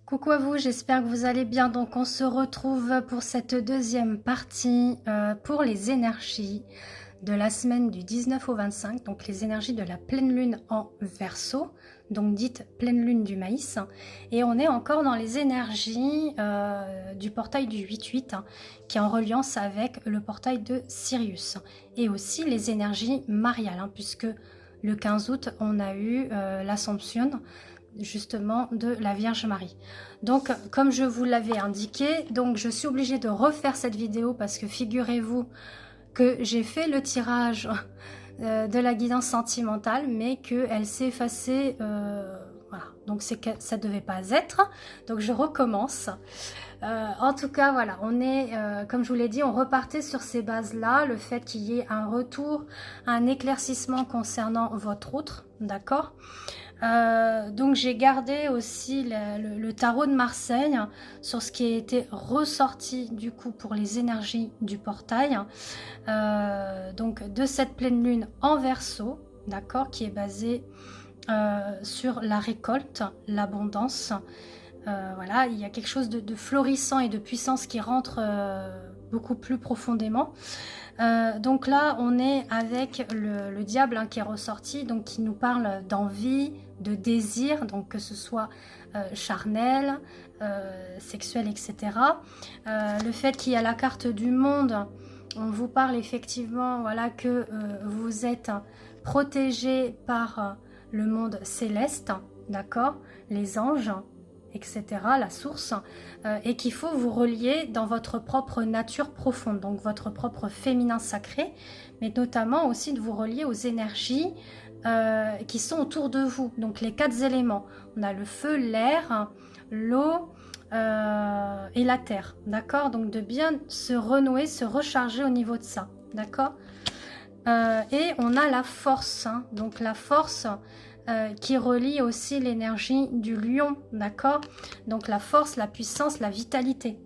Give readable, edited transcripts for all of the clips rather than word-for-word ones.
Coucou à vous, j'espère que vous allez bien. Donc on se retrouve pour cette deuxième partie pour les énergies de la semaine du 19 au 25, donc les énergies de la pleine lune en Verseau, donc dite pleine lune du maïs. Et on est encore dans les énergies du portail du 8-8, qui est en reliance avec le portail de Sirius. Et aussi les énergies mariales, puisque le 15 août, on a eu l'Assomption justement de la Vierge Marie. Donc comme je vous l'avais indiqué, donc je suis obligée de refaire cette vidéo parce que figurez-vous que j'ai fait le tirage de la guidance sentimentale mais qu'elle s'est effacée, voilà, donc c'est que ça devait pas être, donc je recommence. En tout cas voilà, on est comme je vous l'ai dit, on repartait sur ces bases là, le fait qu'il y ait un retour, un éclaircissement concernant votre outre, d'accord. Donc j'ai gardé aussi le tarot de Marseille sur ce qui a été ressorti du coup pour les énergies du portail, donc de cette pleine lune en Verseau, d'accord, qui est basée sur la récolte, l'abondance. Voilà, il y a quelque chose de florissant et de puissance qui rentre beaucoup plus profondément. Donc là, on est avec le diable qui est ressorti, donc qui nous parle d'envie, de désir, donc que ce soit charnel, sexuel, etc. Le fait qu'il y a la carte du monde, on vous parle effectivement, voilà, que vous êtes protégé par le monde céleste, d'accord, les anges, etc., la source, et qu'il faut vous relier dans votre propre nature profonde, donc votre propre féminin sacré, mais notamment aussi de vous relier aux énergies qui sont autour de vous, donc les 4 éléments. On a le feu, l'air, l'eau et la terre, d'accord. Donc de bien se renouer, se recharger au niveau de ça, d'accord. Et on a la force, donc la force qui relie aussi l'énergie du lion, d'accord. Donc la force, la puissance, la vitalité.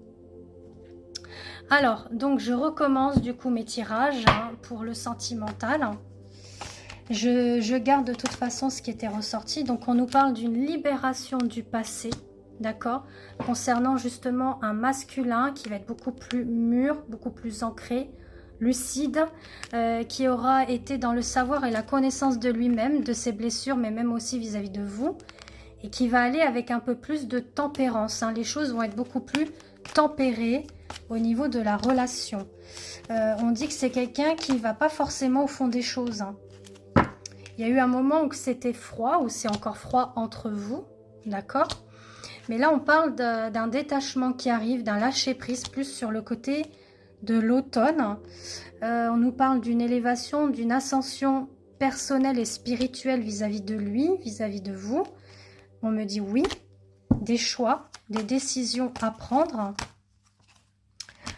Alors, donc je recommence du coup mes tirages pour le sentimental. Je garde de toute façon ce qui était ressorti. Donc on nous parle d'une libération du passé, d'accord, concernant justement un masculin qui va être beaucoup plus mûr, beaucoup plus ancré, lucide, qui aura été dans le savoir et la connaissance de lui-même, de ses blessures, mais même aussi vis-à-vis de vous, et qui va aller avec un peu plus de tempérance. Les choses vont être beaucoup plus tempérées au niveau de la relation. On dit que c'est quelqu'un qui ne va pas forcément au fond des choses. Il y a eu un moment où c'était froid, où c'est encore froid entre vous, d'accord. Mais là, on parle d'un détachement qui arrive, d'un lâcher-prise, plus sur le côté de l'automne. On nous parle d'une élévation, d'une ascension personnelle et spirituelle vis-à-vis de lui, vis-à-vis de vous. On me dit oui, des choix, des décisions à prendre.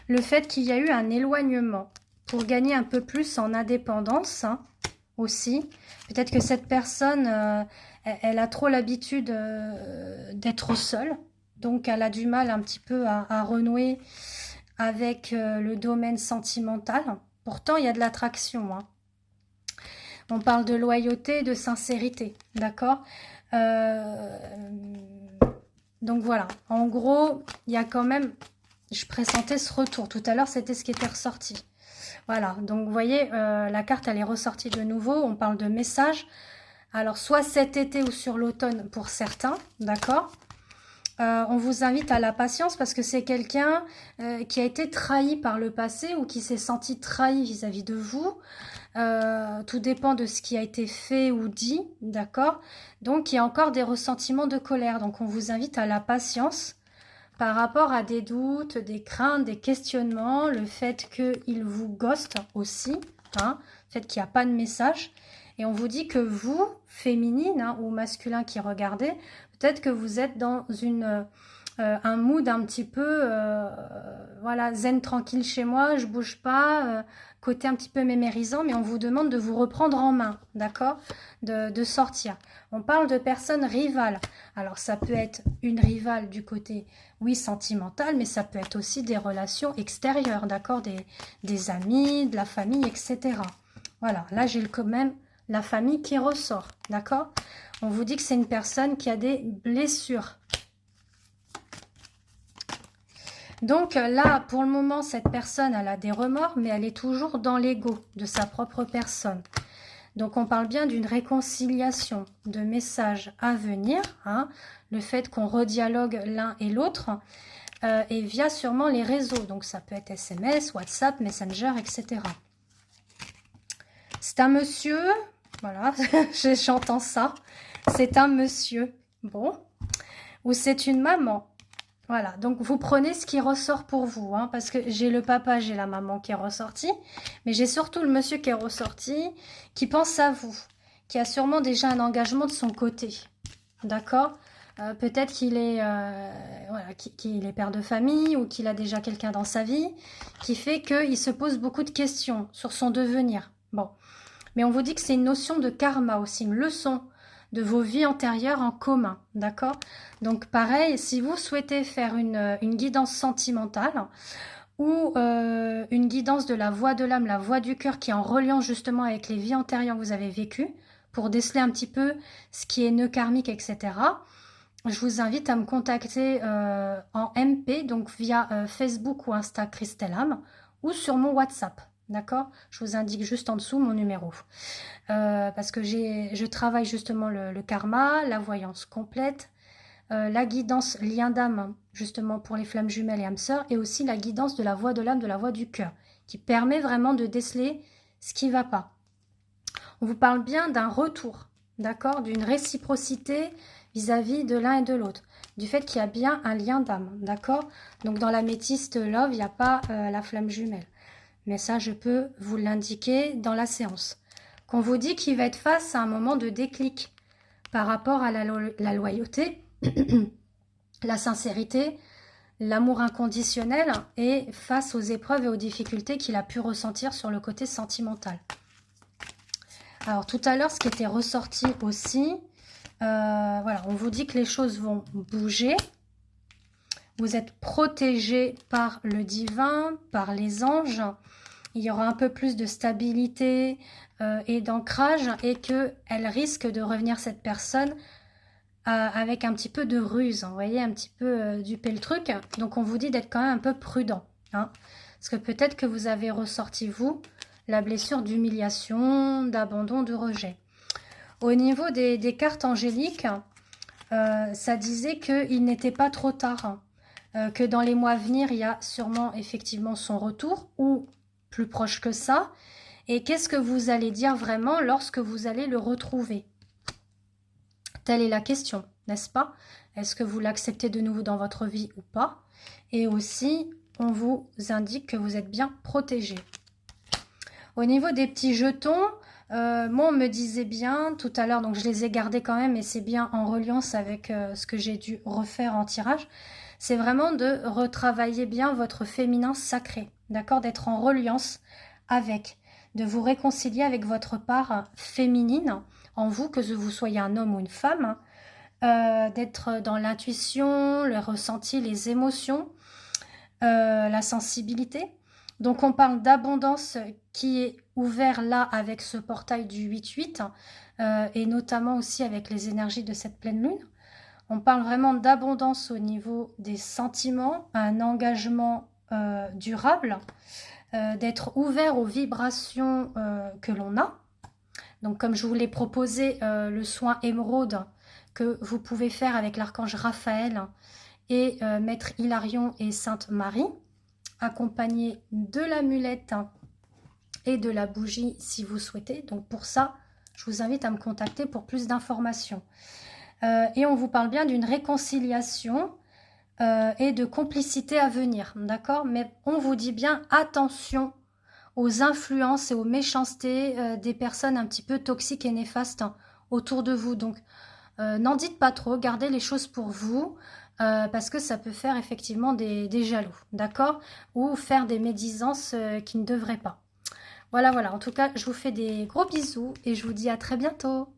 Le fait qu'il y a eu un éloignement pour gagner un peu plus en indépendance aussi. Peut-être que cette personne, elle a trop l'habitude d'être seule. Donc elle a du mal un petit peu à renouer avec le domaine sentimental. Pourtant, il y a de l'attraction. On parle de loyauté, de sincérité, d'accord. Donc voilà, en gros, il y a quand même, je pressentais ce retour. Tout à l'heure, c'était ce qui était ressorti. Voilà, donc vous voyez, la carte, elle est ressortie de nouveau. On parle de messages. Alors, soit cet été ou sur l'automne pour certains, d'accord. On vous invite à la patience parce que c'est quelqu'un qui a été trahi par le passé ou qui s'est senti trahi vis-à-vis de vous. Tout dépend de ce qui a été fait ou dit, d'accord. Donc, il y a encore des ressentiments de colère. Donc, on vous invite à la patience par rapport à des doutes, des craintes, des questionnements, le fait qu'il vous ghoste aussi, le fait qu'il n'y a pas de message. Et on vous dit que vous, féminine ou masculin qui regardez, peut-être que vous êtes dans un mood un petit peu, voilà, zen tranquille chez moi, je bouge pas, côté un petit peu mémérisant, mais on vous demande de vous reprendre en main, d'accord, de sortir. On parle de personnes rivales. Alors ça peut être une rivale du côté, oui, sentimental, mais ça peut être aussi des relations extérieures, d'accord, des amis, de la famille, etc. Voilà, là j'ai quand même la famille qui ressort, d'accord. On vous dit que c'est une personne qui a des blessures. Donc là, pour le moment, cette personne, elle a des remords, mais elle est toujours dans l'ego de sa propre personne. Donc on parle bien d'une réconciliation, de messages à venir, hein, le fait qu'on redialogue l'un et l'autre, et via sûrement les réseaux. Donc ça peut être SMS, WhatsApp, Messenger, etc. C'est un monsieur, voilà, j'entends ça, c'est un monsieur, bon, ou c'est une maman. Voilà, donc vous prenez ce qui ressort pour vous, hein, parce que j'ai le papa, j'ai la maman qui est ressortie, mais j'ai surtout le monsieur qui est ressorti, qui pense à vous, qui a sûrement déjà un engagement de son côté, d'accord? Peut-être qu'il est, voilà, qu'il est père de famille ou qu'il a déjà quelqu'un dans sa vie, qui fait qu'il se pose beaucoup de questions sur son devenir. Bon, mais on vous dit que c'est une notion de karma aussi, une leçon de vos vies antérieures en commun, d'accord? Donc pareil, si vous souhaitez faire une guidance sentimentale ou une guidance de la voix de l'âme, la voix du cœur qui est en reliance justement avec les vies antérieures que vous avez vécues, pour déceler un petit peu ce qui est nœud karmique, etc., je vous invite à me contacter en MP, donc via Facebook ou Insta Christelle Âme, ou sur mon WhatsApp. D'accord? Je vous indique juste en dessous mon numéro. Parce que je travaille justement le karma, la voyance complète, la guidance lien d'âme, justement pour les flammes jumelles et âmes sœurs, et aussi la guidance de la voix de l'âme, de la voix du cœur, qui permet vraiment de déceler ce qui ne va pas. On vous parle bien d'un retour, d'accord? D'une réciprocité vis-à-vis de l'un et de l'autre, du fait qu'il y a bien un lien d'âme, d'accord? Donc dans la métiste love, il n'y a pas la flamme jumelle. Mais ça, je peux vous l'indiquer dans la séance. Qu'on vous dit qu'il va être face à un moment de déclic par rapport à la loyauté, la sincérité, l'amour inconditionnel et face aux épreuves et aux difficultés qu'il a pu ressentir sur le côté sentimental. Alors tout à l'heure, ce qui était ressorti aussi, voilà, on vous dit que les choses vont bouger. Vous êtes protégé par le divin, par les anges. Il y aura un peu plus de stabilité et d'ancrage et qu'elle risque de revenir, cette personne, avec un petit peu de ruse. Vous voyez, un petit peu duper le truc. Donc on vous dit d'être quand même un peu prudent, hein, parce que peut-être que vous avez ressorti, vous, la blessure d'humiliation, d'abandon, de rejet. Au niveau des cartes angéliques, ça disait qu'il n'était pas trop tard, que dans les mois à venir, il y a sûrement effectivement son retour, ou plus proche que ça. Et qu'est-ce que vous allez dire vraiment lorsque vous allez le retrouver? Telle est la question, n'est-ce pas? Est-ce que vous l'acceptez de nouveau dans votre vie ou pas? Et aussi, on vous indique que vous êtes bien protégé. Au niveau des petits jetons, moi on me disait bien tout à l'heure, donc je les ai gardés quand même, et c'est bien en reliance avec ce que j'ai dû refaire en tirage, c'est vraiment de retravailler bien votre féminin sacré, d'accord? D'être en reliance avec, de vous réconcilier avec votre part féminine en vous, que vous soyez un homme ou une femme, d'être dans l'intuition, le ressenti, les émotions, la sensibilité. Donc on parle d'abondance qui est ouvert là avec ce portail du 8-8 et notamment aussi avec les énergies de cette pleine lune. On parle vraiment d'abondance au niveau des sentiments, un engagement durable, d'être ouvert aux vibrations que l'on a. Donc comme je vous l'ai proposé, le soin émeraude que vous pouvez faire avec l'archange Raphaël et Maître Hilarion et Sainte Marie, accompagné de l'amulette et de la bougie si vous souhaitez. Donc pour ça, je vous invite à me contacter pour plus d'informations. Et on vous parle bien d'une réconciliation et de complicité à venir, d'accord? Mais on vous dit bien attention aux influences et aux méchancetés des personnes un petit peu toxiques et néfastes autour de vous. Donc n'en dites pas trop, gardez les choses pour vous. Parce que ça peut faire effectivement des jaloux, d'accord? Ou faire des médisances qui ne devraient pas. Voilà, voilà. En tout cas, je vous fais des gros bisous et je vous dis à très bientôt.